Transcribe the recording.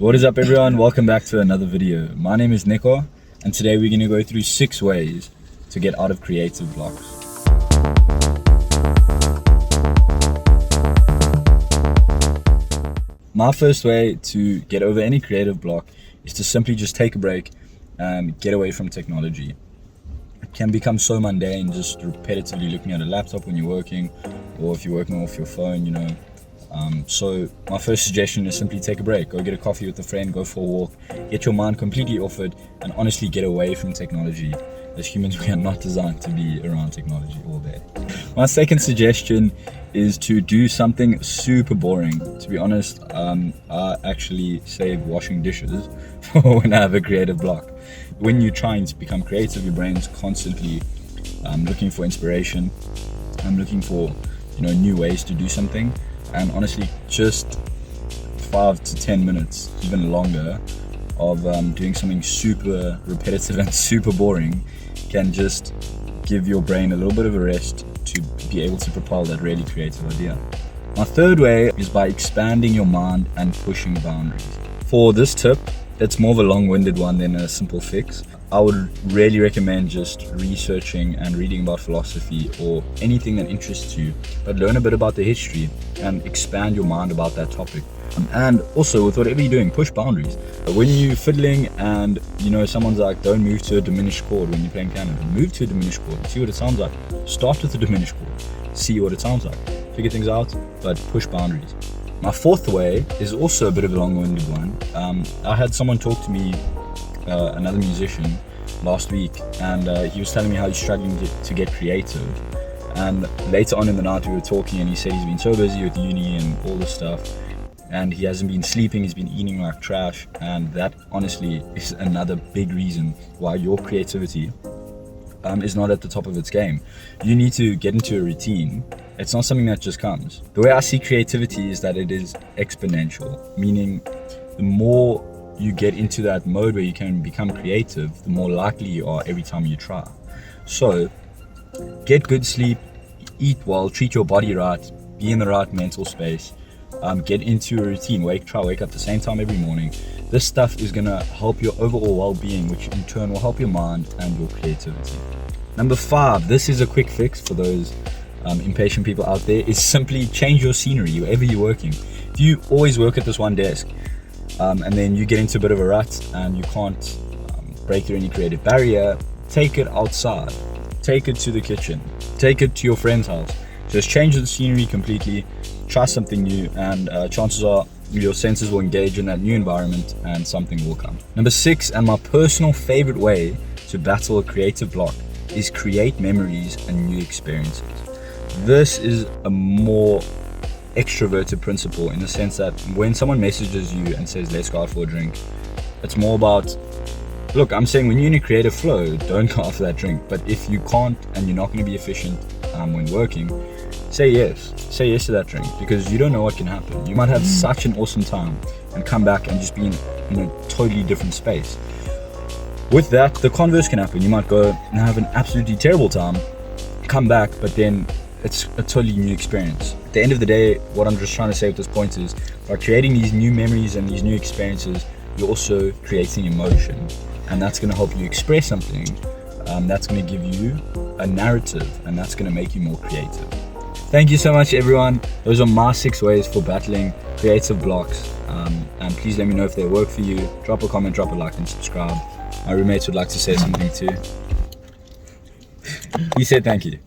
What is up everyone, welcome back to another video. My name is Nico and today we're going to go through 6 ways to get out of creative blocks. My first way to get over any creative block is to simply just take a break and get away from technology. It can become so mundane, just repetitively looking at a laptop when you're working, or if you're working off your phone, so my first suggestion is simply take a break. Go get a coffee with a friend, go for a walk, get your mind completely off it, and honestly get away from technology. As humans, we are not designed to be around technology all day. My second suggestion is to do something super boring. To be honest, I actually save washing dishes for when I have a creative block. When you're trying to become creative, your brain's constantly looking for inspiration. I'm looking for new ways to do something. And honestly, just 5 to 10 minutes, even longer, of doing something super repetitive and super boring can just give your brain a little bit of a rest to be able to propel that really creative idea. My third way is by expanding your mind and pushing boundaries. For this tip, it's more of a long-winded one than a simple fix. I would really recommend just researching and reading about philosophy or anything that interests you, but learn a bit about the history and expand your mind about that topic. And also, with whatever you're doing, push boundaries. When you're fiddling and someone's like, don't move to a diminished chord when you're playing piano, move to a diminished chord, see what it sounds like. Start with a diminished chord, see what it sounds like. Figure things out, but push boundaries. My fourth way is also a bit of a long-winded one. I had someone talk to me, another musician, last week, and he was telling me how he's struggling to get creative. And later on in the night we were talking and he said he's been so busy with uni and all this stuff, and he hasn't been sleeping, he's been eating like trash, and that honestly is another big reason why your creativity is not at the top of its game. You need to get into a routine. It's not something that just comes. The way I see creativity is that it is exponential, meaning the more you get into that mode where you can become creative, the more likely you are every time you try. So get good sleep, eat well, treat your body right, be in the right mental space, get into a routine, try wake up the same time every morning. This stuff is gonna help your overall well-being, which in turn will help your mind and your creativity. Number 5, this is a quick fix for those impatient people out there, is simply change your scenery wherever you're working. If you always work at this one desk, and then you get into a bit of a rut and you can't break through any creative barrier, take it outside, take it to the kitchen, take it to your friend's house. Just change the scenery completely, try something new, and chances are your senses will engage in that new environment and something will come. Number 6, and my personal favorite way to battle a creative block, is create memories and new experiences. This is a more extroverted principle in the sense that when someone messages you and says let's go out for a drink, it's more about, look, I'm saying when you're in a creative flow, don't go out for that drink. But if you can't and you're not going to be efficient when working, say yes to that drink, because you don't know what can happen. You might have such an awesome time and come back and just be in a totally different space. With that, the converse can happen. You might go and have an absolutely terrible time, come back, but then it's a totally new experience. At the end of the day, what I'm just trying to say at this point is, by creating these new memories and these new experiences, you're also creating emotion, and that's going to help you express something. That's going to give you a narrative, and that's going to make you more creative. Thank you so much, everyone. Those are my 6 ways for battling creative blocks, and please let me know if they work for you. Drop a comment, drop a like, and subscribe. My roommates would like to say something too. He said thank you.